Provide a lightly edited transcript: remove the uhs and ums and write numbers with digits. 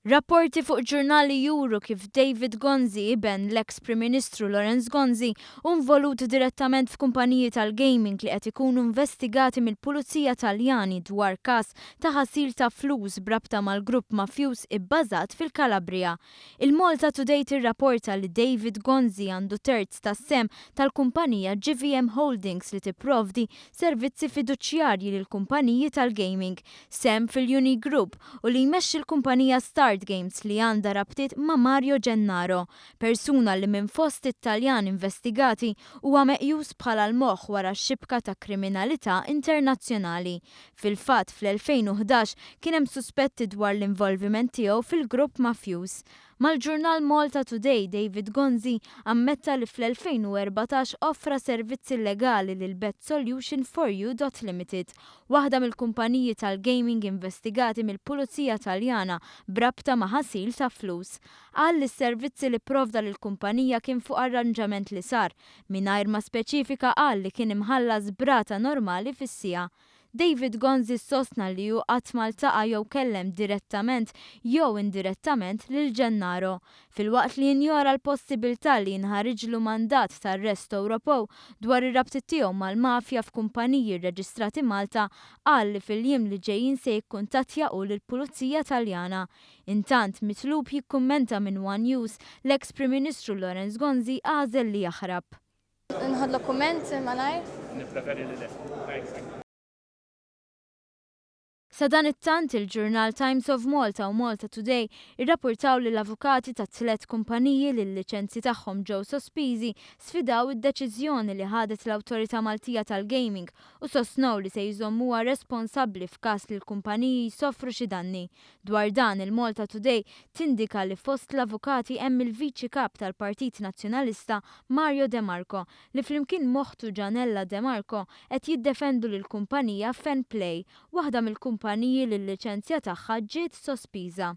Rapporti fuq ġurnali juru kif David Gonzi iben l-ex Prim Ministru Lorenz Gonzi involut direttament f'kumpaniji tal-gaming li qed ikunu investigati mill-Pulizija Taljani dwar każ ta' ħasil ta' flus brabta mal-grupp mafjuż ibbażat fil-Kalabria. Il-Malta Today tirrapporta li David Gonzi għandu terz tas-sem tal-kumpanija GVM Holdings li tipprovdi servizzi fiduċjarji lill-kumpaniji tal-gaming, sem fil-Uni Group u li jmexxi l-kumpanija Start Games li għandha rabtiet ma' Mario Gennaro, persuna li minn fost Italjan investigati huwa meqjus bħala l-moħħ wara x-xibka ta' kriminalità internazzjonali. Fil-fatt fl-2011 kien hemm suspetti dwar l-involviment tiegħu fil-grupp mafjuż. Mal-ġurnal Malta Today, David Gonzi ammetta li fl-2014 offra servizzi legali lil BetSolution4U Limited, waħda mill-kumpaniji tal-gaming investigati mill-Pulizija Taljana brabta ma' ħasil ta' flus. Qal li s-servizzi li provda lill-kumpanija kien fuq arranġament li sar, mingħajr ma speċifika qal li kien imħallas brata normali fis-sija. David Gonzi sostna li hu qatt ma ltaqa' jew kellem direttament jew indirettament lil Gennaro. Filwaqt li jinjora l-possibilità li jinħariġlu mandat tar-arrest Ewropew dwar ir-rabtiet tiegħu mal-mafja f'kumpaniji rreġistrati Malta, qal li fil-jiem li ġejjin se jikkuntattja'u lill-Pulizija Taljana. Intant mitlub jikkummenta minn One News l-ex Prim Ministru Lorenz Gonzi għażel li jaħrab. Nħod dokument malajr? Nippreferi li le. Sa dan it-tant il-ġurnal Times of Malta u Malta Today irrapportaw li l-avukati ta' 3 kumpaniji li l-liċenzji tagħhom ġew sospiżi sfidaw id-deċiżjoni li ħadet l-Awtorità Maltija tal-Gaming u sostnew li se jżommuha responsabbli f'każ li l-kumpaniji jsofru xi danni. Dwar dan il-Malta Today tindika li fost l-avukati hemm il-Viċi Kap tal-Partit Nazzjonalista Mario De Marco li flimkien moħħtu Gianella De Marco qed jiddefendu lill-kumpanija Fenplay, waħda mill-kumpaniji li l-liċenzja tagħha ġiet sospiża.